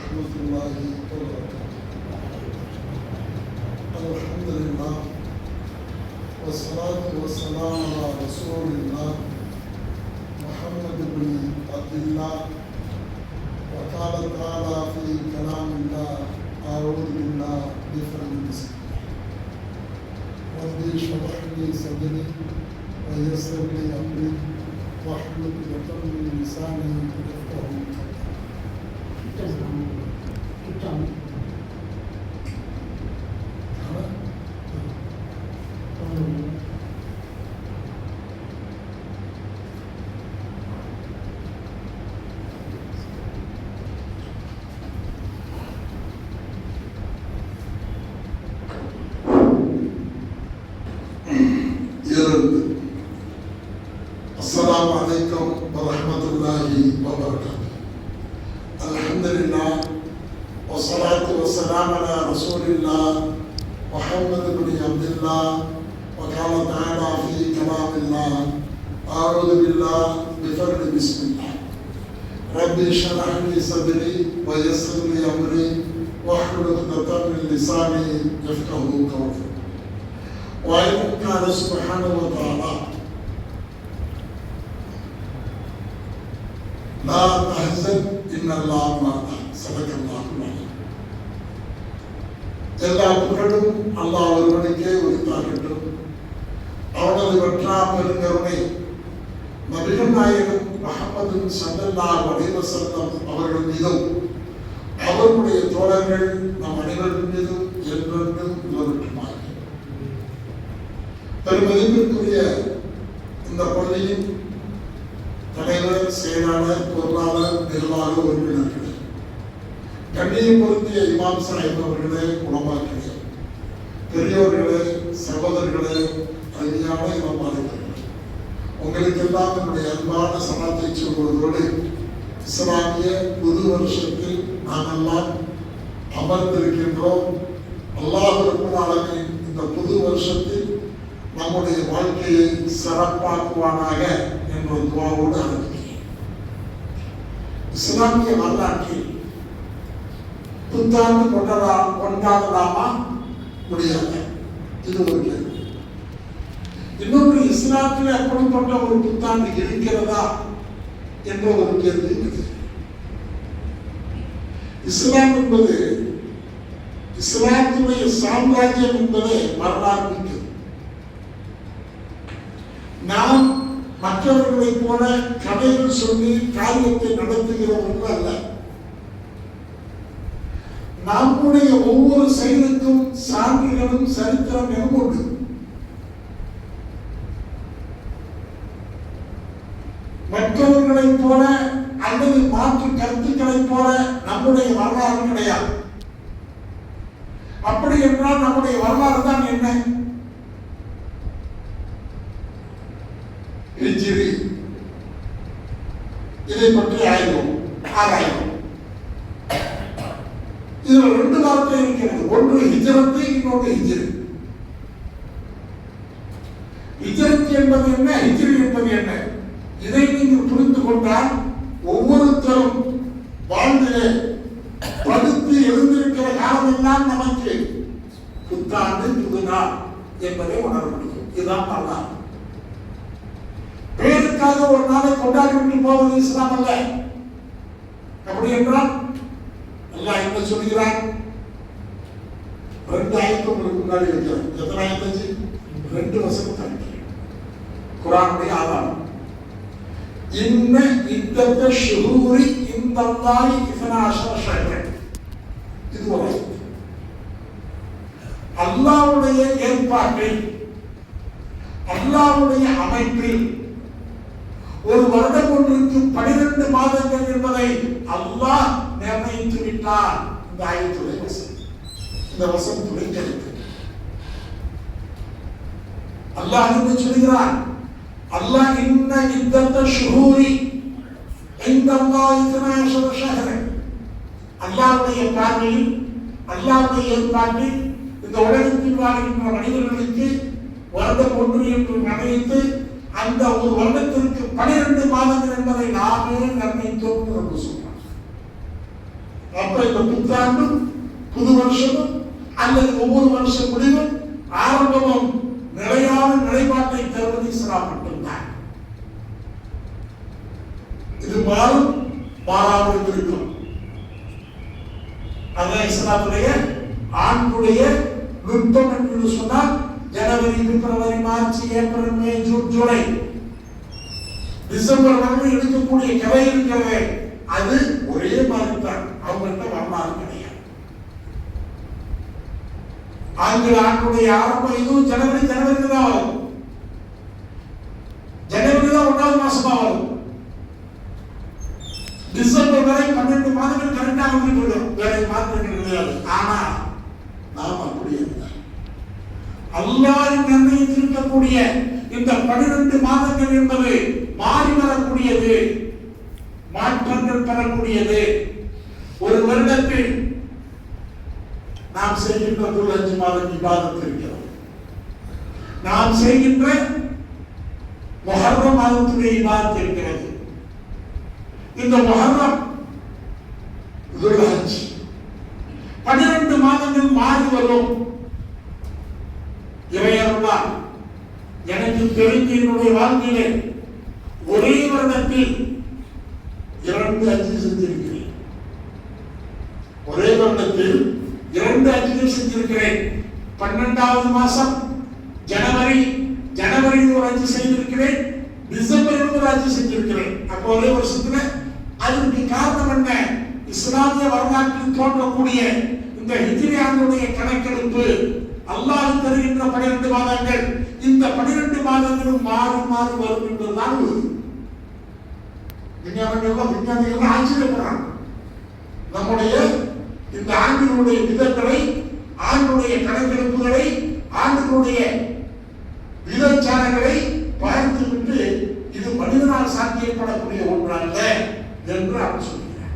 ورحمة الله وبركاته. الحمد لله والصلاة والسلام على رسول الله محمد بن عبد الله. وقال تعالى في كلام الله: أعوذ بالله بفضل بسم الله. رب اشرح لي صدري ويسر لي أمري واحلل عقدة من لساني يفقهوا السلام عليكم ورحمة الله وبركاته. الحمد لله والصلاة والسلام على رسول الله محمد بن عبد الله. وقال تعالى في كلام الله: أعوذ بالله بفضل بسم الله. رب اشرح لي صدري ويسر لي أمري واحلل عقدة من لساني يفقهوا قولي. وإن كان سبحانه وتعالى: لا تحزن إن الله معنا. صدق الله العظيم. எல்லா புகழும் அல்லாஹ் ஒருவனுக்கே உரித்தாகட்டும். அவனது வெற்றாப்பெருங்கருணை நபிகள் நாயகம் முஹம்மது ஸல்லல்லாஹு அலைஹி வஸல்லம் அவர்கள் மீதும் அவர்களுடைய தோழர்கள் நம் அனைவரின் மீதும் என்றென்றும் நிலவட்டுமாக. பெருமதிப்பிற்குரிய இந்த பள்ளியின் தலைவர், செயலாளர், பொருளாளர், நிர்வாக உறுப்பினர்களே, கண்ணியம் பொருந்திய இமாம் சாஹிப் அவர்களே, உலமாக்களே, பெரியோர்களே, சகோதரர்களே, அருமையான இமாமார்களே, உங்களுக்கெல்லாம் என்னுடைய அன்பான சலாத்தை சொல்வதோடு இஸ்லாமிய புது வருஷத்தில் நாமெல்லாம் அமர்ந்திருக்கின்றோம். அல்லாஹ் ரப்பல் ஆலமீன் இந்த புது வருஷத்தில் நம்முடைய வாழ்க்கையை சிறப்பாக்குவானாக என்ற துஆவோடு ஆரம்பிக்கிறேன். இஸ்லாமிய வரலாற்றில் புத்தாண்டு கொண்டாடலாமா முடியாது? இது ஒரு கேள்வி. இன்னொரு, இஸ்லாத்தில் அப்படிப்பட்ட ஒரு புத்தாண்டு இருக்கிறதா என்ற ஒரு கேள்வி இருக்குது. இஸ்லாம் என்பது, இஸ்லாத்துடைய சாம்ராஜ்யம் என்பதே வரலாறு மிக்கது. நாம் மற்றவர்களைப் போல கதைகள் சொல்லி காரியத்தை நடத்துகிற ஒன்று அல்ல. நம்முடைய ஒவ்வொரு செயலுக்கும் சான்றுகளும் சரித்திரம் என உண்டு. மற்றவர்களைப் போல அல்லது மாற்று கருத்துக்களைப் போல நம்முடைய வரலாறு கிடையாது. அப்படி என்றால் நம்முடைய வரலாறு தான் என்ன? ஹிஜ்ரி. இதை பற்றி ஆராய்வோம். இதுல ரெண்டு வார்த்தை இருக்கிறது. ஒன்று ஹிஜ்ரத்து, இன்னொன்று ஹிஜ்ரி. ஹிஜ்ரத் என்பது என்ன, ஹிஜ்ரி என்பது என்ன? இதை நீங்கள் புரிந்து கொண்டால் ஒவ்வொருத்தரும் வாழ்ந்திலே படுத்து எழுந்திருக்கிற காலமெல்லாம் நமக்கு புத்தாண்டு, புதுநாள் என்பதை உணர முடியும். இதுதான் வரலாறு. பேருக்காக ஒரு நாளை கொண்டாடிவிட்டு போவது இஸ்லாம் அல்ல. அப்படி என்றால் அல்லாஹ் என்ன சொல்கிறான்? 2 ஆயத்து உங்களுக்கு முன்னாடி வைக்கிறேன். எத்தனை ஆயத்து? 2 வசனம் தான் குர்ஆனுடைய ஆதாரம். இன்ன இத்தத்த ஷுஹூரி இந்தல்லாஹி 12 ஷஹ்ரன். இது ஒரு ஆயத்து. அல்லாஹ்வுடைய ஏற்பாட்டில், அல்லாஹ்வுடைய அமைப்பில் ஒரு வருடம் ஒன்றுக்கு 12 மாதங்கள் என்பதை அல்லாஹ் நிர்ணயித்து விட்டார். இந்த ஆயத்துடைய வசனம், இந்த வசனத்துடைய கருத்து. அல்லாஹ் என்ன சொல்கிறான்? அல்லாஹ் இன்ன இத்தத்த ஷுஹூரி இந்தல்லாஹி 12 ஷஹ்ரன். அல்லாஹ்வுடைய பார்வையில், அல்லாஹ்வுடைய ஏற்பாட்டில் இந்த உலகத்தில் வாழ்கின்ற மனிதர்களுக்கு வருடம் ஒன்று என்று நினைத்து அந்த ஒரு வருடத்திற்கு 12 மாதங்கள் என்பதை நாமே நிர்ணயித்தோம் என்று சொல்றார். அப்ப இந்த புத்தாண்டும் புது வருஷமும் அல்லது ஒவ்வொரு வருஷம் முடிவும் ஆரம்பமும் நிலையான நிலைப்பாட்டை தருவது இஸ்லாம் மட்டும்தான். இது மாறும் மாறாமல் இருக்கும். அதான் இஸ்லாத்துடைய ஆண்டுடைய நுட்பம் என்று சொன்னால் ஜனவரி, பிப்ரவரி, மார்ச், ஏப்ரல், மே, ஜூன், ஜூலை, டிசம்பர் வரை எடுக்கக்கூடிய கதை இருக்கிறது. அது ஒரே மாதிரி தான். அவங்கள்ட்ட வரலாறு கிடையாது. ஆங்கில ஆண்டுடைய ஆரம்பம் இதுவும் ஜனவரி தான் வரும். ஜனவரி தான் 1வது மாசமா வரும். டிசம்பர் வரை 12 மாதங்கள் கரெக்டாக வந்துட்டு வேற மாற்றங்கள் கிடையாது. ஆனா நாம் அப்படி இல்லை. அல்லாஹ் நிர்ணயித்திருக்கக்கூடிய இந்த 12 மாதங்கள் என்பது மாறி வரக்கூடியது, மாற்றங்கள் பெறக்கூடியது. ஒரு வருடத்தில் நாம் செய்கின்ற 5 மாதம் இபாதத் இருக்கிறது. நாம் செய்கின்ற முஹர்ரம் மாதத்துடைய இபாதத் இருக்கிறது. இந்த முஹர்ரம், துல்ஹஜ் 12 மாதங்கள் மாறி வரும். இறையருளால் எனக்கு தெரிஞ்ச என்னுடைய வாழ்க்கையிலே ஒரே வருடத்தில் 2 ஹஜ் செஞ்சிருக்கிறேன். ஒரே வருடத்தில் 2 ஹஜ்கள் செஞ்சிருக்கிறேன். 12வது மாசம் ஜனவரி ஒரு ஹஜ் செய்திருக்கிறேன், டிசம்பரில் ஒரு ஹஜ் செஞ்சிருக்கிறேன். அப்போ ஒரே வருஷத்துல. அதற்கு காரணம் என்ன? இஸ்லாமிய வரலாற்றில் தோன்றக்கூடிய இந்த ஹிஜ்ரி ஆண்டுடைய கணக்கெடுப்பு அல்லாஹ் தருகின்ற 12 மாதங்கள். இந்த 12 மாதங்களும் மாறி மாறி வரும் என்பதுதான் விஞ்ஞானிகள் ஆச்சரியப்படுறாங்க. நம்முடைய இந்த ஆண்டினுடைய விதங்களை, ஆண்டுடைய கணக்கெடுப்புகளை, ஆண்டினுடைய விதச்சாரங்களை பார்த்துவிட்டு இது மனிதனால் சாத்தியப்படக்கூடிய ஒன்றல்ல என்று அவர் சொல்கிறார்.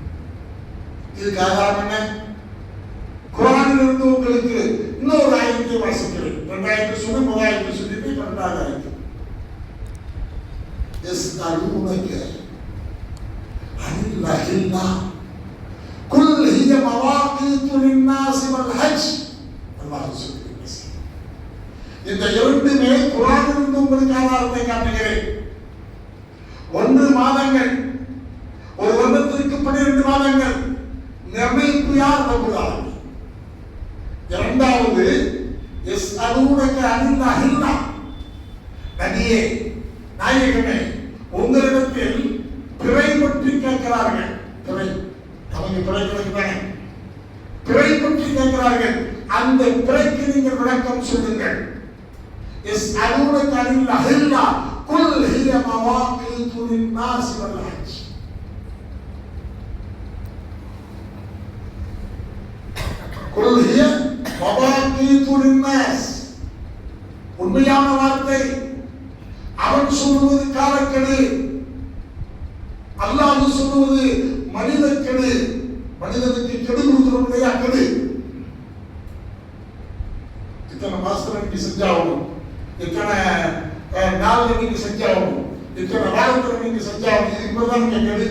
இதுக்கு ஆதாரம் என்ன? குர்ஆனில் இருந்து உங்களுக்கு இன்னொரு ஆயத்தை வாசிக்கிறேன். 2 சொல்லி 3 சொல்லிட்டு 12வது ஆயத்து. يسألونك عن الأهلة قل هي مواقيت للناس والحج. அல்லாஹ் சொல்கிறார். இந்த இரண்டுமே குர்ஆனில் இருந்து உங்களுக்கு ஆதாரத்தை காட்டுகிறேன். 1 மாதங்கள், ஒரு வருடத்திற்கு 12 மாதங்கள் நிர்ணயிப்பு யார்? ரப்புல் ஆலமீன். இரண்டாவது யஸ்அலூனக அனில் அஹில்லா. நபியே, நாயகமே, உங்களிடத்தில் பிறை பற்றி கேட்கிறார்கள். பிறை, அவங்க பிறை கிடைக்கிறாங்க. பிறை பற்றி கேட்கிறார்கள். அந்த பிறைக்கு நீங்கள் விளக்கம் சொல்லுங்கள். யஸ்அலூனக அனில் அஹில்லா குல் ஹிய மவாகீது லின்னாஸ் வல் ஹஜ். குல் ஹிய மவாகீது லின்னாஸ். உண்மையான வார்த்தை. அவன் சொல்லுவது காலக்கெடு, அல்லாஹ் சொல்லுவது மனித கெடு. மனிதனுக்கு கெடு கொடுக்கிறோம் இல்லையா? கெடு. இத்தனை மாசத்துல நீங்க செஞ்சாகணும், இத்தனை நாள் நீங்க செஞ்சாகணும், இத்தனை வாரத்துல நீங்க செஞ்சாகணும். இதுக்குதான் நீங்க கெடு.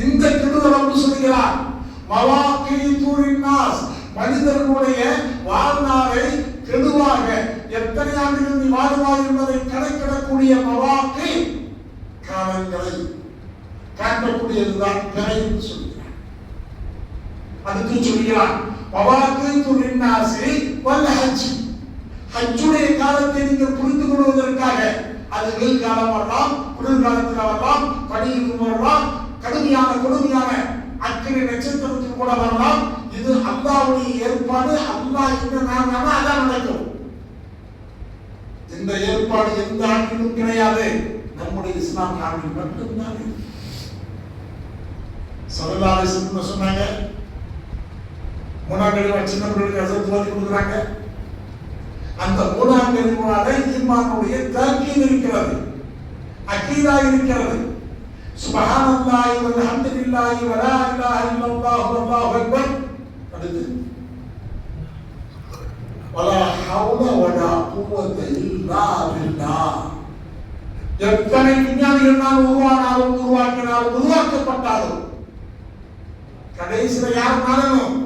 இந்த கெடுதல் அப்படி சொல்லுகிறார். மவாகீது லின்னாஸ், மனிதர்களுடைய வாழ்நாளை கெடுவாக எத்தனை ஆண்டுகள் நீ வாழ்வாய் என்பதை கணக்கிடக்கூடிய மவாக்கி காலங்களை காட்டக்கூடியதுதான் பிறை என்று சொல்கிறார். அடுத்து சொல்கிறார் மவாகீது லின்னாஸி வல் ஹஜ். ஹஜ்ஜுடைய காலத்தை நீங்கள் புரிந்து கொள்வதற்காக, அது வெயில் காலம் வரலாம், குளிர்காலத்தில் வரலாம், பனியில் வரலாம், கொடுமையான அக்கினி நட்சத்திரத்தில் கூட வரலாம். இது அல்லாஹ்வுடைய ஏற்பாடு. அல்லாஹ் என்ன நாம அதான் நடக்கும். இந்த ஏற்பாடு எந்த ஆண்டிலும் கிடையாது, நம்முடைய இஸ்லாமிய ஆண்டில் மட்டும்தான். ஸல்லல்லாஹு அலைஹி வஸல்லம் சொன்னாங்க, மூணாங்கடி சின்னவர்களுக்கு அசத்து வாங்கி கொடுக்குறாங்க. அந்த மூணாங்கடினால ஈமானுடைய தாக்கீது இருக்கிறது, அகீதா இருக்கிறது. சுப்ஹானல்லாஹி வல்ஹம்துலில்லாஹி வலா இலாஹா இல்லல்லாஹு வல்லாஹு அக்பர். அடுத்து வலா ஹவுல வலா குவத்த இல்லா பில்லாஹ். எத்தனை விஞ்ஞானிகள் உருவாக்கினாலும் உருவாக்கப்பட்டாலும் கடைசியில் யார் மாறணும்?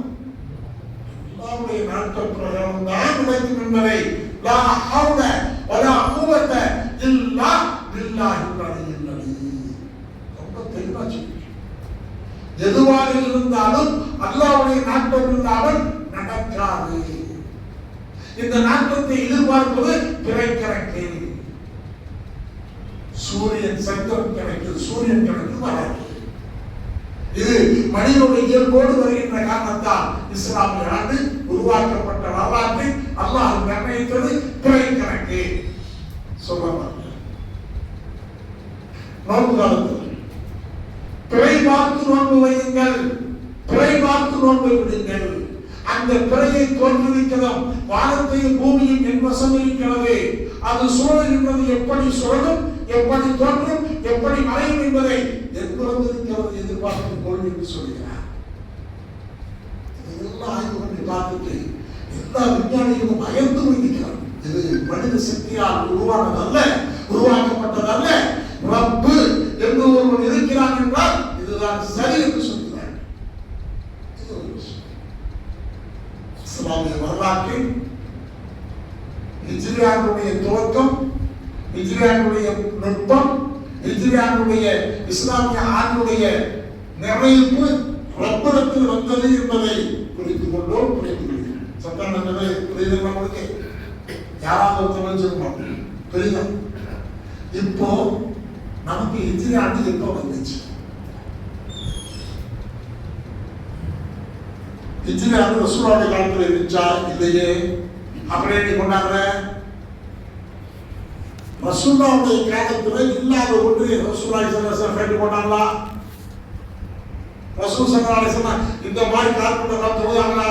அல்லாஹ்வுடைய நாட்ட பிரகாரம் தான் நடக்கும் என்பதை லா ஹவுல வலா குவத இல்லா பில்லாஹில் அலியில் அலீம் ரொம்ப தெளிவா சொல்லுங்க. எதுவாக இருந்தாலும் அல்லாஹ்வுடைய நாட்டம் இருந்தாலும் நடக்காது. இந்த நாட்டத்தை எதிர்பார்ப்பது பிறை கணக்கு. சூரியன் சந்திரன் கணக்கு, சூரியன் கணக்கு வராது. இது மனிதனுடைய இயல்போடு வருகின்ற காரணத்தால் இஸ்லாமிய ஆண்டு உருவாக்கப்பட்ட வரலாற்றை அல்லாஹ் நிர்ணயித்தது பிறை கணக்கு. சொல்லுவாங்க நோன்பு காலத்தில் பிறை பார்த்து நோன்பு வையுங்கள், பிறை பார்த்து நோன்பு விடுங்கள். அந்த பிறையை தோற்றுவிக்கிறதும் வானத்தையும் பூமியும் என் வசம் இருக்கிறது. அது சுழல்கின்றது, எப்படி சுழலும், எப்படி தோன்றும், எப்படி மறையும் என்பதை எங்கிருந்து இருக்கிறது எதிர்பார்த்து கொள் என்று சொல்கிறார். இதெல்லாம் ஆய்வு பண்ணி பார்த்துட்டு எல்லா விஞ்ஞானிகளும் பயந்து வைக்கிறார். இது மனித சக்தியால் உருவானதல்ல, உருவாக்கப்பட்டதல்ல. ரப்பு என்று ஒருவன் இருக்கிறான் என்றால் இதுதான் சரி என்று சொல்கிறார். இஸ்லாமிய வரலாற்றில் ஹிஜ்ரியாவுடைய துவக்கம், ஹிஜ்ரியாவுடைய நுட்பம், ஹிஜ்ரியாவுடைய இஸ்லாமிய ஆண்டுடைய நிறைவு ரப்பிடத்தில் வந்தது என்பதை புரிந்து கொண்டோம், புரிந்து கொள்கிறோம். சட்டம் என்பதை புரியுது நம்மளுக்கு யாராவது ஒருத்தவங்க சொல்லுவோம் புரியுது. இப்போ நமக்கு ஹிஜ்ரி ஆண்டு எப்போ வந்துச்சு? ஹிஜ்ரி ஆண்டு ரசூலுல்லாஹி காலத்தில் இருந்துச்சா? இல்லையே. அப்படியே நீ கொண்டாடுற ரசூலுல்லாஹி காலத்தில் இல்லாத ஒன்று ரசூலுல்லாஹி ஸல்லல்லாஹு அலைஹி வஸல்லம் போட்டாங்களா? ரசூல் ஸல்லல்லாஹு அலைஹி வஸல்லம் இந்த மாதிரி காலத்துல தொழுதாங்களா?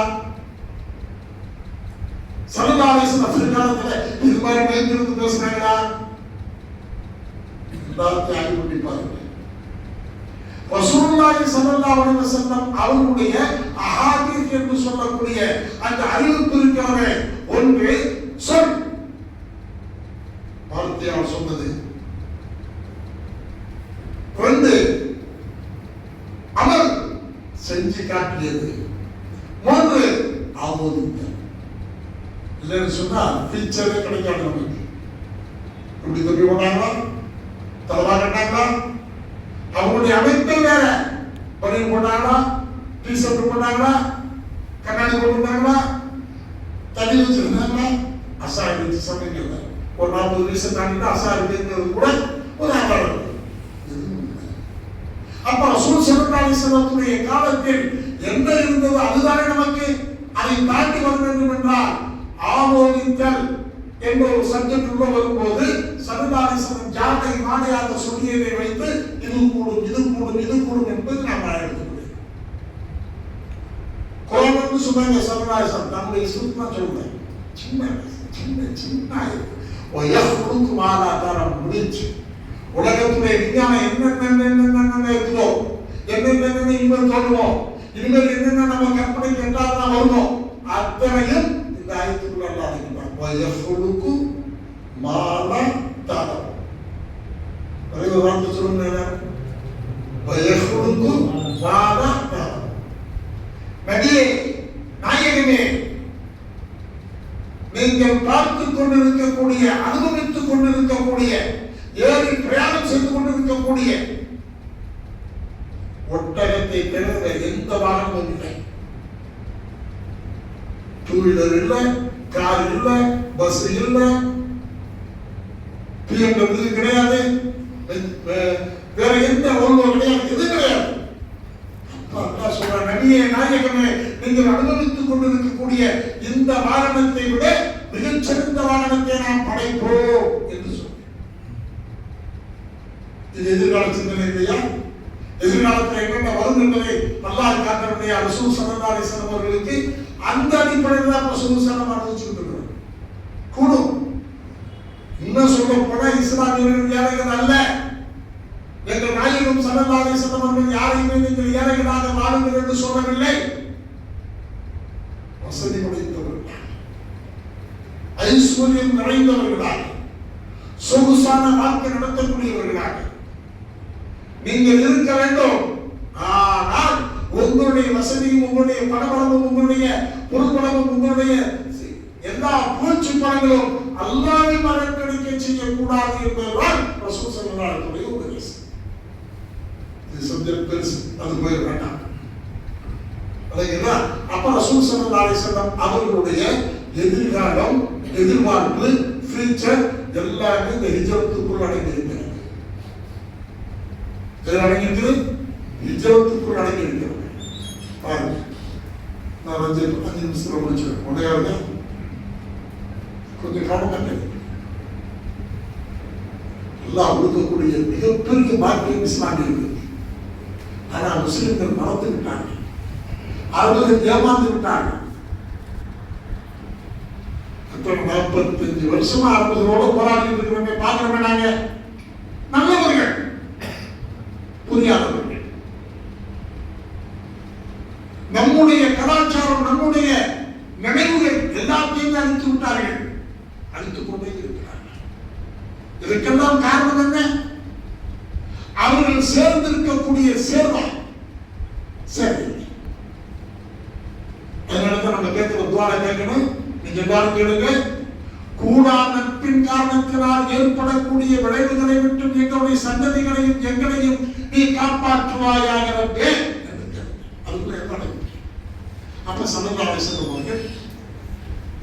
ஸல்லல்லாஹு அலைஹி வஸல்லம் காலத்துல இது மாதிரி மைக்கிலிருந்து பேசுனாங்களா? எல்லாத்தையும் ஆய்வு பண்ணி பாருங்க. ரசூலுல்லாஹி ஸல்லல்லாஹு அலைஹி வஸல்லம் அவருடைய அஹாதீஸ் என்று சொல்லக்கூடிய அந்த அறிவிப்பு இருக்கிறது. ஒன்று சொல், வார்த்தையால் சொன்னது. ரெண்டு அமல், செஞ்சு காட்டியது. மூன்று ஆமோதித்தல். இல்லைன்னு சொன்னா ஃபீச்சரே கிடைக்காது நமக்கு. இப்படி தொப்பி போட்டாங்களா, தலவா கட்டாங்களா, அவங்களுடைய அமைப்பே வேற. பனியன் போட்டாங்களா, டிஷர்ட் போட்டாங்களா, கண்ணாடி போட்டுருந்தாங்களா, தண்ணி வச்சிருந்தாங்களா, அசாரி வச்சு சமைக்கல. ஒரு 40 வயசு தாண்டிட்டு அசாரி இருக்கிறது கூட ஒரு ஆதாரம். அப்ப ரசூல் ஸல்லல்லாஹு அலைஹி வஸல்லமுடைய காலத்தில் என்ன இருந்தது அதுதானே நமக்கு. அதை தாண்டி வர வேண்டும் என்றால் ஆமோதித்தல் என்ற ஒரு சப்ஜெக்ட் உள்ள வரும்போது ஸல்லல்லாஹு அலைஹி வஸல்லம் ஜாதை மாடையாக சொல்லியதை வைத்து இது கூடும், இது கூடும், இது கூடும் என்பது நாம் எடுத்துக்கொள்கிறோம். குர்ஆன் சொன்னாங்க ஸல்லல்லாஹு அலைஹி வஸல்லம் நம்முடைய சுத்தமா சொல்லுங்க. சின்ன சின்ன சின்ன வயஃபுலுக்கு மாலாதாரம் முடிச்சு உலகத்துடைய விஞ்ஞானம் என்னென்ன இருக்குதோ, என்னென்ன இனிமேல் தோணுவோம், இனிமேல் என்னென்ன நம்ம கற்பனை கேட்டால்தான் வருவோம், அத்தனையும் இந்த ஆயத்துக்குள்ள அல்லாஹ் இருக்கிறார். வயஃபுலுக்கு மாலாதாரம் ஒரே ஒரு வார்த்தை சொல்லுங்க. வயஃபுலுக்கு மாலாதாரம். நபியே, நாயகமே, நீங்கள் பார்த்துக் கொண்டிருக்கக்கூடிய, அனுபவித்துக் கொண்டிருக்கக்கூடிய, ஏறி பிரயாணம் செய்து கொண்டிருக்கக்கூடிய ஒட்டகத்தை தவிர எந்த வாகனமும் இல்லை. டூ வீலர் இல்ல, கார் இல்ல, பஸ் இல்ல, BMW கிடையாது, வேற எந்த ஒழுங்கோ கிடையாது, எது கிடையாது. அல்லாஹ் சொல்ற நபியே, நாயகமே, நீங்கள் அனுபவித்துக் கொண்டிருக்கக்கூடிய இந்த வாகனத்தை விட மிகச்சிறந்த வாகனத்தை நாம் படைப்போம் என்று சொல்றேன். இது எதிர்கால சிந்தனை இல்லையா? எதிர்காலத்தில் என்னென்ன வரும் என்பதை அல்லாஹ் காட்டக்கூடிய ரசூல் ஸல்லல்லாஹு அலைஹி வஸல்லம் அவர்களுக்கு அந்த அடிப்படையில் தான் ரசூல் ஸல்லல்லாஹு அலைஹி வஸல்லம் இருக்கிறார். கூடும். இன்னும் சொல்ல போனா இஸ்லாமியர்கள் ஏழைகள் அல்ல. எங்கள் நாயகம் ஸல்லல்லாஹு அலைஹி வஸல்லம் அவர்கள் யாரையுமே நீங்கள் ஏழைகளாக வாழுங்கள் என்று சொல்லவில்லை. வசதி படைத்தவர்கள், ஐஸ்வர்யம் நிறைந்தவர்களாக, சொகுசான வாழ்க்கை நடத்தக்கூடியவர்களாக நீங்கள் இருக்க வேண்டும். ஆனால் உங்களுடைய வசதியும், உங்களுடைய பணபலமும், உங்களுடைய பொருட்பலமும், உங்களுடைய எல்லா பூச்சி பலங்களும் அல்லாஹ்வை மறக்கடிக்க செய்யக்கூடாது என்பதுதான் ரசூல் ஸல்லல்லாஹு அலைஹி வஸல்லம் உபதேசம். இது சப்ஜெக்ட் பெருசு, அது போய் வேண்டாம். அப்ப ரசூல் ஸல்லல்லாஹு அலைஹி வஸல்லம் அவர்களுடைய எதிர்காலம், எதிர்பார்ப்பு, ஃபியூச்சர் எல்லாமே இந்த ஹிஜ்ரத்துக்குள் அடங்கியிருக்கிறது. அடங்கியிருக்கிறது, ஹிஜ்ரத்துக்குள் அடங்கியிருக்கிறது. பாருங்க, நான் 5 நிமிஷத்துல முடிச்சிருக்கேன். உடையாவது கொஞ்சம் கவனம் எல்லாம் கொடுக்கக்கூடிய மிகப்பெரிய பாக்கியம் இஸ்லாமிய இருக்கு. ஆனா முஸ்லிம்கள் மறந்து விட்டாங்க, அவர்கள் ஏமாந்து விட்டாங்க. 45 வருஷமா 60 போராடி இருக்கிறவங்க பார்க்கிறோமே நாங்க, நல்லவர்கள், புரியாதவர்கள். நம்முடைய கலாச்சாரம், நம்முடைய நினைவுகள் எல்லாத்தையும் அழித்து விட்டார்கள், அழித்துக் கொண்டே இருக்கிறார்கள். இதற்கெல்லாம் காரணம் என்ன? அவர்கள் சேர்ந்திருக்கக்கூடிய சேர்வா சரி. அதனாலதான் நம்ம கேட்கிற துவாரை கேட்கணும். நீங்க எல்லாரும் கேளுங்க. கூடா நட்பின் காரணத்தினால் ஏற்படக்கூடிய விளைவுகளை விட்டு எங்களுடைய சந்ததிகளையும் எங்களையும் நீ காப்பாற்றுவாயாக ரப்பே. அதுக்குள்ள ஏற்பட அப்ப ஸல்லல்லாஹு அலைஹி வஸல்லம்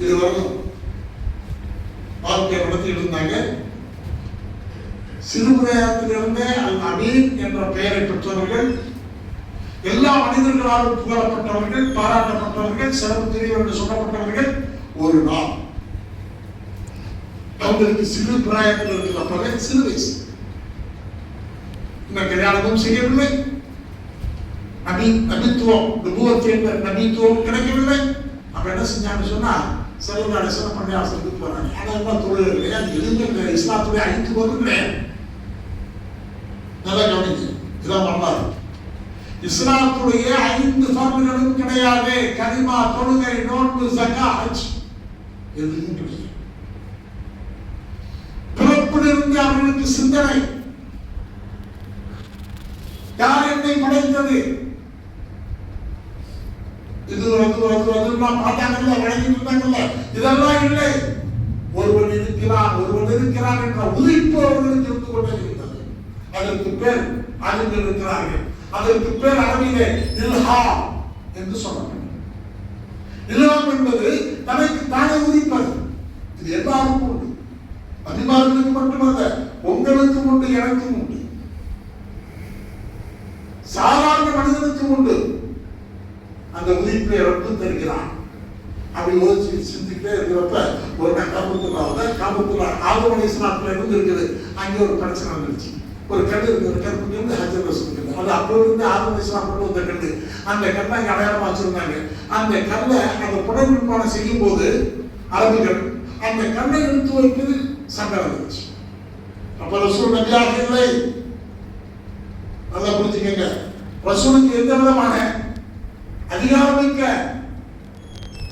இதுவரைக்கும் வாழ்க்கை நடத்திட்டு இருந்தாங்க. சிறுபிராயத்திலிருந்தே அல் அமீன் என்ற பெயரை பெற்றவர்கள், எல்லா மனிதர்களாலும் புகழப்பட்டவர்கள், பாராட்டப்பட்டவர்கள், சிறப்பு தெரியும் என்று சொல்லப்பட்டவர்கள். ஒரு நாள் அவங்களுக்கு சிறு பிராயத்தில் இருக்கிறப்பவே, சிறு வயசு, இந்த கல்யாணமும் செய்யவில்லை, நபித்துவம் நபித்துவம் கிடைக்கவில்லை. அப்ப என்ன செஞ்சான்னு சொன்னா, ஸல்லல்லாஹு அலைஹி வஸல்லம் பள்ளிவாசலுக்கு போறாங்க. ஆனா எல்லாம் தொழில் இல்லையா, எதுவுமே இஸ்லாத்துடைய அழித்து போதும் கிடையாது. நல்லா கவனிங்க, இதான் வரலாறு. இஸ்லாத்துடைய 5 ஃபர்துகளும் கிடையாது. கலிமா, தொழுகை, நோன்பு, ஸகாத், ஹஜ் எதுவும் கிடையாது. பிறப்பிலிருந்து அவர்களுக்கு சிந்தனை, யார் என்னை படைத்தது, இது அதெல்லாம் பார்த்தாங்கல்ல, வழங்கிட்டு இருந்தாங்கல்ல, இதெல்லாம் இல்லை. ஒருவன் இருக்கிறான் என்ற உதிர்ப்பு அவர்களுக்கு இருந்து கொண்டே இருந்தது. அதற்கு பேர் அறிஞர் இருக்கிறார்கள். அதற்கு பேர் அரபிலே இல்ஹாம் என்று சொல்லப்படும். இல்ஹாம் என்பது தனக்கு தானே உதிப்பது. இது எல்லாருக்கும் உண்டு, அதிகாரிகளுக்கு மட்டுமல்ல, உங்களுக்கும் உண்டு, எனக்கும் உண்டு, சாதாரண மனிதனுக்கும் உண்டு. அந்த உதிப்பை ரப்பு தருகிறான். அப்படி யோசிச்சு சிந்திக்கிட்டே இருக்கிறப்ப ஒரு நாள் காபத்துல்லா ஆதம் அலைஹிஸ்ஸலாத்துல இருந்து இருக்குது. அங்கே ஒரு பிரச்சனை வந்துருச்சு. ஒரு கல் இருக்கு, ஒரு கற்பு வந்து ஹஜர் ரசூல் இருக்குது. அது அப்போ இருந்து ஆதம் அலைஹிஸ்ஸலாம் கொண்டு வந்த கல். அந்த கல்லை அங்கே அடையாளமா வச்சிருந்தாங்க. அந்த கல்லை அந்த புடல் நிர்மாணம் செய்யும் போது அரபிகள் அந்த கல்லை எடுத்து வைப்பது சண்டை வந்துருச்சு. அப்ப ரசூல் நபியாக இல்லை. நல்லா புரிஞ்சுக்கங்க, ரசூலுக்கு எந்த விதமான அதிகாரமிக்க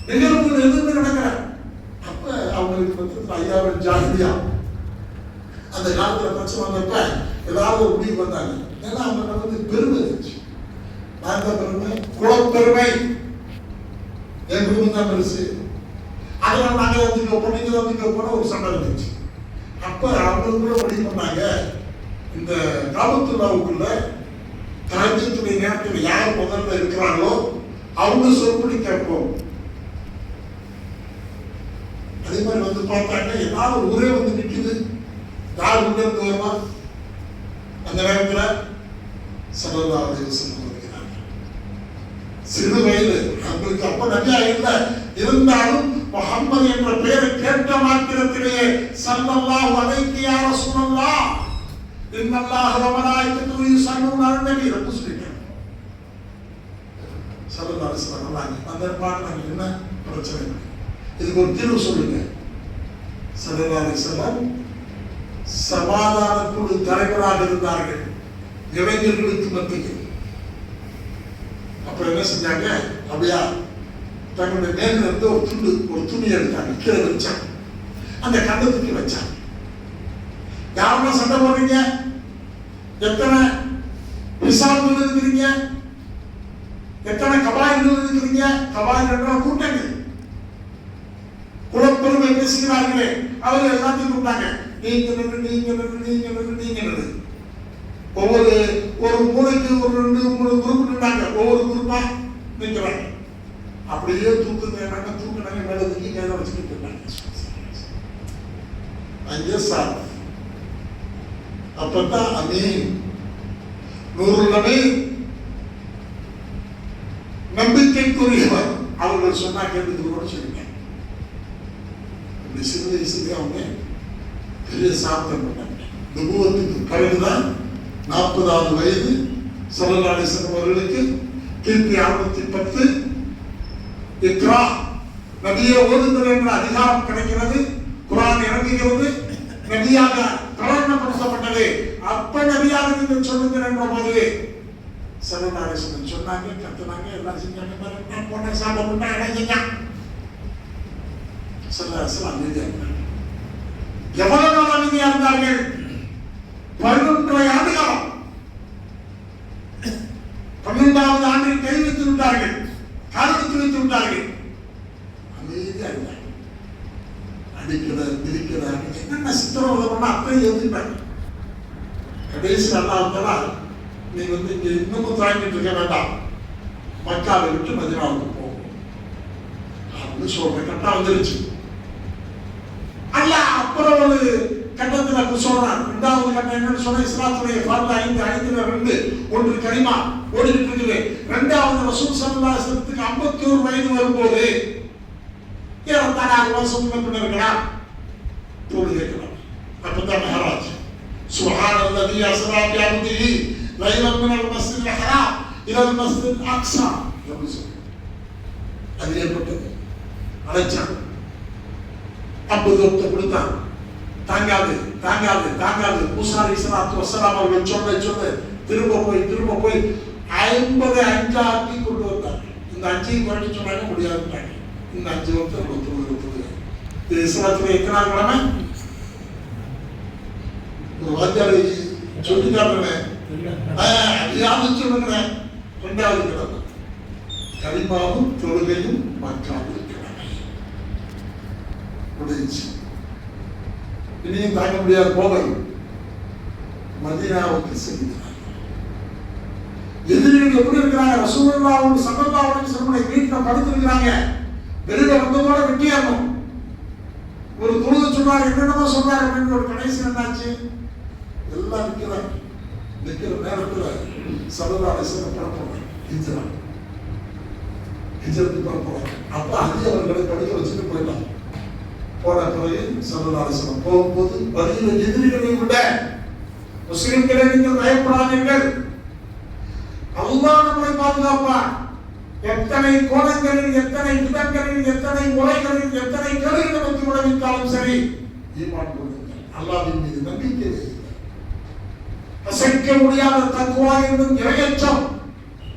நிகழ்வுகள் எதுவுமே நடக்கல. அப்ப அவங்களுக்கு வந்து ஐயாவின் ஜாகிரியா அந்த காலத்துல பிரச்சனை வந்தப்ப ஏதாவது ஒரு முடிவு வந்தாங்க. ஏன்னா அவங்க வந்து பெருமை இருந்துச்சு. நான் தான் பெருமை, குலப்பெருமை, என் குடும்பம் தான் பெருசு, அதனால நாங்கள் வந்து வைப்போம், நீங்க வந்து வைப்போம், ஒரு சண்டை இருந்துச்சு. அப்ப அவங்களுக்குள்ள முடிவு பண்ணாங்க, இந்த காபத்துல்லாவுக்குள்ள தஹஜ்ஜுடைய நேரத்தில் யார் முதல்ல இருக்கிறாங்களோ அவங்க சொற்படி கேட்போம். அதே மாதிரி வந்து பார்த்தாங்க, எல்லாரும் ஊரே வந்து நிற்குது, யார் உள்ள இருந்து வருவா? அந்த நேரத்தில் ஸல்லல்லாஹு அலைஹி வஸல்லம் வருகிறாங்க. சிறு வயது, அவங்களுக்கு அப்ப நபியா இல்லை, இருந்தாலும் முஹம்மது என்ற பெயரை கேட்ட மாத்திரத்திலேயே ஸல்லல்லாஹு அலைஹி யா ரசூலல்லாஹ் இன்னல்லாஹ வ மலாயிகத்துஹு யுஸல்லூன அலன் நபி ரப்பு சொல்லிட்டாங்க. ஸல்லல்லாஹு அலைஹி வஸல்லம் அந்த பாட்டு என்ன பிரச்சனை, இதுக்கு ஒரு தீர்வு சொல்லுங்க. ஸல்லல்லாஹு அலைஹி வஸல்லம் சமாதான குழு தலைவராக இருந்தார்கள் இளைஞர்களுக்கு மத்தியில். அப்ப என்ன செஞ்சாங்க, அப்படியா தங்களுடைய மேல இருந்து ஒரு துணி எடுத்தாங்க, கீழே வச்சாங்க, அந்த கண்டத்துக்கு வச்சாங்க. யாரெல்லாம் சண்டை போடுறீங்க, எத்தனை விசாரணை இருக்கிறீங்க, எத்தனை கபாயில்கள் இருக்கிறீங்க? கபாயில் என்ற கூட்டங்கள் குலப்பெருமை பேசுகிறார்களே, அவர்கள் எல்லாத்தையும் கூட்டாங்க. நீங்க நின்று நீங்க நின்று நீங்க நின்று நீங்க நின்று ஒவ்வொரு ஒரு மூளைக்கு ஒரு 2-3 குரூப் நின்றாங்க. ஒவ்வொரு குரூப்பா நிற்கிறாங்க. அப்படியே தூக்குனாங்க தூக்குனாங்க மேல தூக்கி கையில வச்சுக்கிட்டு இருக்காங்க. அங்கே சார் அப்பதான் அமீன் நூறுல் நபீன் நம்பிக்கைக்குரியவர் அவர்கள் சொன்னா கேட்டு கூட சொல்லுங்க. சிறு வயசுல அவங்க பெரிய சாப்பிட மாட்டாங்க. நுபுவத்துக்கு பிறகுதான் 40வது வயது ஸல்லல்லாஹு அலைஹி வஸல்லம் அவர்களுக்கு கிபி 610 இக்ரா நபியை ஓதுங்கள் என்ற அதிகாரம் கிடைக்கிறது. குர்ஆன் இறங்குகிறது. நபியாக பிரகடனப்படுத்தப்பட்டது. அப்ப நபியாக நீங்கள் சொல்லுங்கள் என்ற போது ஸல்லல்லாஹு அலைஹி வஸல்லம் சொன்னாங்க, கத்துனாங்க, எல்லாம் செஞ்சாங்க. நான் போன சாப்பிட அடைஞ்சிட்டான். ஸல்லல்லாஹு அலைஹி வஸல்லம் அமைதியா இருந்தாங்க. எவ்வளவு நாள் அமைதியா இருந்தார்கள்? 11 ஆண்டு காலம். 12வது ஆண்டில் கை வைத்து விட்டார்கள், கால் வைத்து விட்டார்கள். அமைதியா இருந்தாங்க. அடிக்கிற மிதிக்கிற என்னென்ன சித்திரவதை பண்ணா அப்படியே ஏற்றுட்டாங்க. கடைசி அல்லாஹ் நீ இங்க இன்னமும் தாங்கிட்டு இருக்க வேண்டாம், மக்காவை விட்டு மதீனாவுக்கு போகும் அப்படின்னு சொல்ற கட்டம் வந்துருச்சு. அல்லாஹ் அப்புறம் ஒரு கட்டத்தில் சொல்றான். 2வது கட்டம் என்னன்னு சொன்ன இஸ்லாத்துடைய ஃபர்து 5 2 ஒன்று கலிமா ஓடிட்டு இருக்குது. 2வது ரசூல் ஸல்லல்லாஹு அலைஹி வஸல்லத்துக்கு 51 வயது வரும்போது ஏறத்தாழ 6 வருஷம் முன்ன இருக்கலாம் தோடு கேட்கலாம். அப்பதான் மெஹராஜ் சுப்ஹானல்லதி அஸ்ரா பி அப்திஹி லைலன் மினல் மஸ்ஜிதில் ஹராம் இலல் மஸ்ஜிதில் அக்ஸா என்று சொல்லி அது ஏற்பட்டது. அழைச்சான், அம்புதத்தை கொடுத்தான். தாங்காது தாங்காது தாங்காது. மூசா அலைஹிஸ்ஸலாத்து வஸ்ஸலாம் அவர்கள் சொல்ல திரும்ப போய் 50 5 கொண்டு வந்தாங்க. இந்த 5 குறைச்சு சொன்னாங்க, முடியாதுட்டாங்க. இந்த 5 வருஷம் ஒத்துழைப்பு இது இஸ்லாத்துல எத்தனை கிழமை ஒரு வாத்தியாரை சொல்லிக்காட்டுறேன். யாரும் சொல்லுங்கிறேன். 2வது கிழமை கலிமாவும் தொழுகையும் மக்காவில் கிழமை முடிஞ்சு. இனியும் தாங்க முடியாத போகல் மதீனாவுக்கு செல்கிறார். எதிரிகள் எப்படி இருக்கிறாங்க? ரசூலுல்லாஹி ஸல்லல்லாஹு அலைஹி வஸல்லம் வீட்டில் படுத்திருக்கிறாங்க. வெளியில வந்ததோட வெட்டியாகும். ஒரு தொழுது சொன்னார், என்னென்னமோ சொன்னார் அப்படின்னு ஒரு கடைசி என்னாச்சு? எல்லாம் நிற்கிறாங்க. நிற்கிற நேரத்தில் ஸல்லல்லாஹு அலைஹி வஸல்லம் புறப்படுறாங்க. ஹிஜ்ரத்துக்கு புறப்படுறாங்க. அப்ப அலி அவர்களை படிக்க வச்சுட்டு போயிட்டாங்க. போன பிறகு ஸல்லல்லாஹு அலைஹி வஸல்லம் போகும்போது வழியில் எதிரிகளை விட முஸ்லிம்களை நீங்கள் பயப்படாதீர்கள், அல்லாஹ் நம்மை பாதுகாப்பான். எத்தனை கோணங்களில், எத்தனை விதங்களில், எத்தனை முறைகளில், எத்தனை கேள்விகள் நமக்கு விளைவித்தாலும் சரி ஈமான் கொள்ளுங்கள், அல்லாஹ்வின் மீது நம்பிக்கை வையுங்கள். அசைக்க முடியாத தக்வா என்னும் இறையச்சம்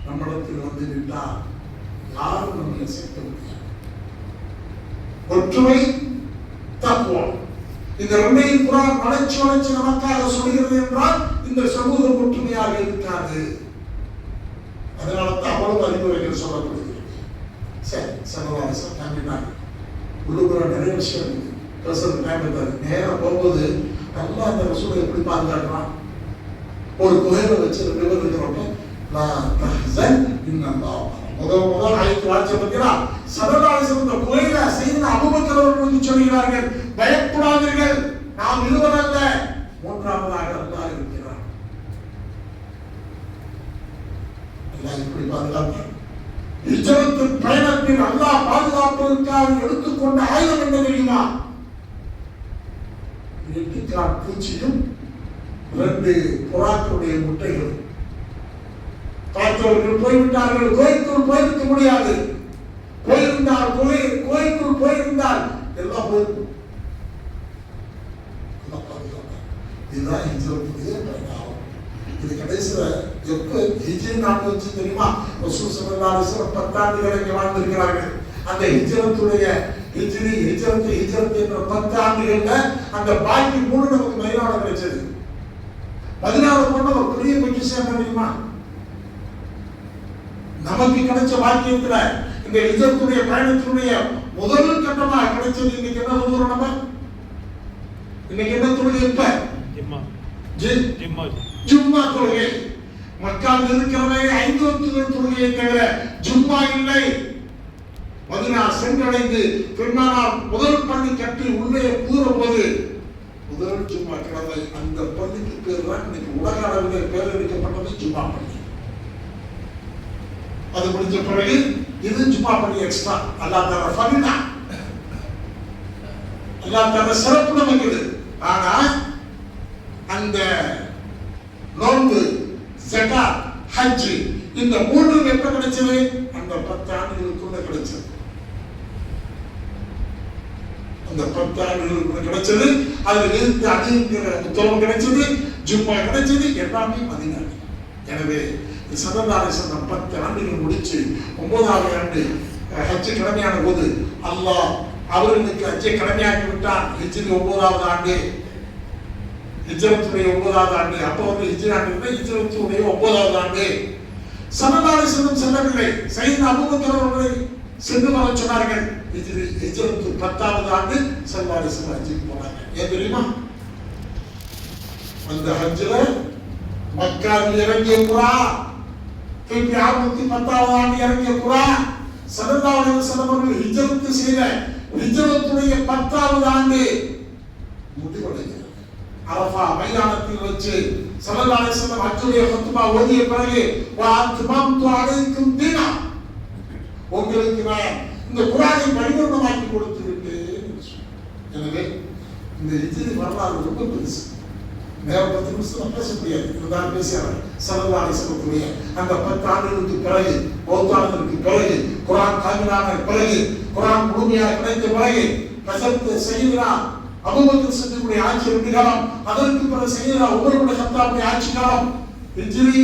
நம்மிடத்தில் வந்து விட்டால் யாரும் நம்மை அசைக்க முடியாது. ஒற்றுமை தக்வா இந்த 2ஐயும் குர்ஆன் வளைச்சு நமக்காக சொல்கிறது என்றால் இந்த சமூகம் ஒற்றுமையாக இருக்காது. அதனால்தான் அவ்வளவு அறிவுரைகள் சொல்லப்படுகிறது. சரி, ஸல்லல்லாஹு அலைஹி வஸல்லம் தாங்கினாங்க. உள்ளுக்குள்ள நிறைய விஷயம் இருக்கு. ரசூல் தாங்கிட்டாரு. நேரம் போகும்போது நல்லா அந்த ரசூலை எப்படி பாதுகாக்கலாம்? ஒரு குகையில வச்சு 2 பேர் இருக்கிறப்ப லா தஹ்சன் இன்னல்லாஹ் முதல் ஆயத்து வாட்ச பத்தியா ஸல்லல்லாஹு அலைஹி வஸல்லம் இந்த குகையில செய்த அபூபக்கர் அவர்கள் சொல்கிறார்கள், பயப்படாதீர்கள், நாம் இருவர் அல்ல, 3ஆவதாக அல்லாஹ் இருக்கிறார். அல்லாஹ் இப்படி பாதுகாப்பார். ஹிஜ்ரத்து பயணத்தில் அல்லாஹ் பாதுகாப்பதற்காக எடுத்துக்கொண்ட ஆயுதம் என்ன தெரியுமா? 8 கால் பூச்சியும் 2 புறாக்களுடைய முட்டைகள். பார்த்தவர்கள் போய்விட்டார்கள். கோயிலுக்குள் போயிருக்க முடியாது. போயிருந்தால் கோயிலுக்குள் போயிருந்தால் எல்லாம் போயிருக்கும். இதுதான் ஹிஜ்ரத்துடைய பயணம். இது கடைசியில எப்ப ஹிஜ்ரி நாள் வச்சு தெரியுமா? ரசூல் ஸல்லல்லாஹு அலைஹி வஸல்லம் 10 ஆண்டுகள் இங்கே வாழ்ந்திருக்கிறார்கள். அந்த ஹிஜ்ரத்துடைய ஹிஜ்ரத் என்ற 10 ஆண்டுகள்ல அந்த பாக்கி 3 நமக்கு மதீனாவுல கிடைச்சது. மதீனாவுல போன ஒரு பெரிய பொக்கிஷம் என்ன தெரியுமா? நமக்கு கிடைச்ச வாக்கியத்துல இந்த ஹிஜ்ரத்துடைய பயணத்தினுடைய முதல் கட்டமாக கிடைச்சது இன்னைக்கு என்ன சொல்றோம் நம்ம? இன்னைக்கு என்ன தொழுகை? இப்ப ஜும்மா தொழுகை. மக்காவில் இருக்கிறவரை 5 வக்துகள் தொழுகையை தவிர ஜும்மா இல்லை. மதீனா சென்றடைந்து பெருமானார் முதல் பள்ளி கட்டி உள்ளே கூற போது முதல் ஜும்மா கிழமை அந்த பள்ளிக்கு பேர் தான் இன்னைக்கு உலக அளவில் பேர் எடுக்கப்பட்டது ஜும்மா பள்ளி. அது முடிஞ்ச பிறகு இது ஜும்மா பள்ளி எக்ஸ்ட்ரா. அல்லாஹ் தஆலா ஃபதிலா, அல்லாஹ் தஆலா சிறப்பு நமக்கு. ஆனா அந்த நோன்பு, ஜகாத், ஹஜ் இந்த மூன்று எப்ப கிடைச்சது? அந்த 10 ஆண்டுகளுக்குள்ள கிடைச்சது. அந்த 10 ஆண்டுகளுக்குள்ள கிடைச்சது. அதுல இருந்து அஜிங்கிற புத்தகம் கிடைச்சது, ஜும்மா கிடைச்சது, எல்லாமே மதீனா. எனவே ஸல்லல்லாஹு அலைஹி வஸல்லம் 10 ஆண்டுகள் முடிச்சு 9வது ஆண்டு ஹஜ் கடமையான போது அல்லாஹ் அவர்களுக்கு ஹஜ்ஜை கடமையாக்கி விட்டான். ஹிஜ்ரி 9வது ஆண்டு, ஹிஜ்ரத்துடைய 9வது ஆண்டு. அப்போ வந்து ஹிஜ்ரி ஆண்டு இல்லை, ஹிஜ்ரத்துடைய 9வது ஆண்டு. ஸல்லல்லாஹு அலைஹி வஸல்லம் செல்லவில்லை, சையத்னா அபூபக்கர் அவர்களை சென்று வர சொன்னார்கள். ஹிஜ்ரத்து 10வது ஆண்டு ஸல்லல்லாஹு அலைஹி வஸல்லம் ஹஜ்ஜுக்கு போனாங்க. ஏன் தெரியுமா? அந்த ஹஜ்ஜில் மக்காவில் இறங்கிய குர்ஆன், கிபி 10வது ஆண்டு இறங்கிய குர்ஆன், ஸல்லல்லாஹு அலைஹி வஸல்லம் அவர்கள் ஹிஜ்ரத்து செய்த ஹிஜ்ரத்துடைய 10வது ஆண்டு முடிவடைகிறது. அரஃபா மைதானத்தில் வச்சு ஸல்லல்லாஹு அலைஹி வஸல்லம் ஹஜ்ஜுடைய குத்பா ஓதிய பிறகு வஅத்மம்து அலைக்கும் தீனா, உங்களுக்கு நான் இந்த குர்ஆனை பரிபூர்ணமாக்கி கொடுத்து விட்டேன். எனவே இந்த ஹிஜ்ரி வரலாறு ரொம்ப பெருசு. நேரம் 10 நிமிஷம் பேச முடியாது, இருந்தாலும் பேசியார். ஸல்லல்லாஹு அலைஹி வஸல்லம் அந்த 10 ஆண்டுகளுக்கு பிறகு, மௌத்தானதற்கு பிறகு, குர்ஆன் காமிலான பிறகு, குர்ஆன் முழுமையாக கிடைத்த பிறகு, ஹஸரத் சையதுனா அபூபக்கர் சித்திக்குடைய ஆட்சி 2 காலம், அதற்கு பிறகு சையதுனா உமர் இப்னு கத்தாபுடைய ஆட்சி காலம். ஹிஜ்ரி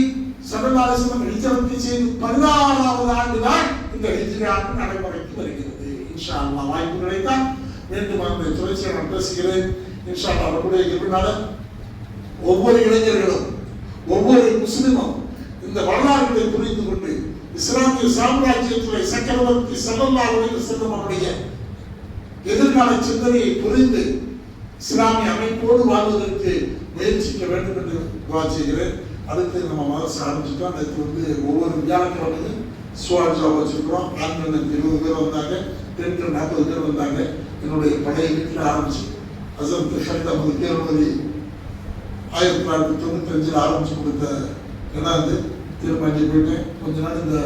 ஸல்லல்லாஹு அலைஹி வஸல்லம் ஹிஜ்ரத் செய்து 16வது ஆண்டு தான் இந்த ஹிஜ்ரி ஆண்டு நடைமுறைக்கு வருகிறது. இன்ஷா அல்லாஹ் வாய்ப்பு கிடைத்தால் மீண்டும் அந்த தொடர்ச்சியை நான் பேசுகிறேன். இன்ஷா அல்லாஹ் அவருடைய கிருபையினால ஒவ்வொரு இளைஞர்களும், ஒவ்வொரு முஸ்லிமும் இந்த வரலாறுகளை புரிந்து கொண்டு இஸ்லாமிய சாம்ராஜ்யத்தில் சக்கரவர்த்தி ஸல்லல்லாஹு அலைஹி வஸல்லம் அவருடைய எதிர்கால சிந்தனையை புரிந்து இஸ்லாமிய அமைப்போடு வாழ்வதற்கு முயற்சிக்க வேண்டும் என்று துஆ செய்கிறேன். அடுத்து நம்ம மதரசா ஆரம்பிச்சுட்டோம். அடுத்து வந்து ஒவ்வொரு வியாழக்கிழமையும் சுவாஜா வச்சுருக்கிறோம். ஆண்களுக்கு 20 பேர் வந்தாங்க, பெண்கள் 40 பேர் வந்தாங்க. என்னுடைய பழைய வீட்டில் ஆரம்பிச்சு ஹஸரத் ஷஹீத் அஹ்மது கேரளி 1995 ஆரம்பிச்சு கொடுத்த இடம் அது. திரும்ப அங்கே போயிட்டேன். கொஞ்ச நாள் இந்த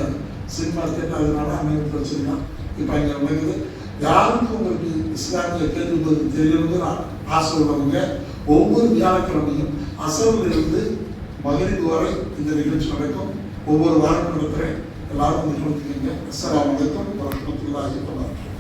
சினிமா தேட்டர் அதனால அமைப்பு வச்சிருந்தான். இப்போ அங்கே அமைக்குது. யாருக்கும் உங்களுக்கு இஸ்லாமிய கேள்வி தெரியணும்னு நான் ஆசை உள்ளவங்க ஒவ்வொரு வியாழக்கிழமையும் அசரிலிருந்து மகரிப் வரை இந்த நிகழ்ச்சி நடக்கும். ஒவ்வொரு வாரம் நடத்துகிறேன். எல்லாரும் நிகழ்ச்சிங்க. அஸ்ஸலாமு அலைக்கும் வரஹ்மத்துல்லாஹி வபரகாத்துஹு.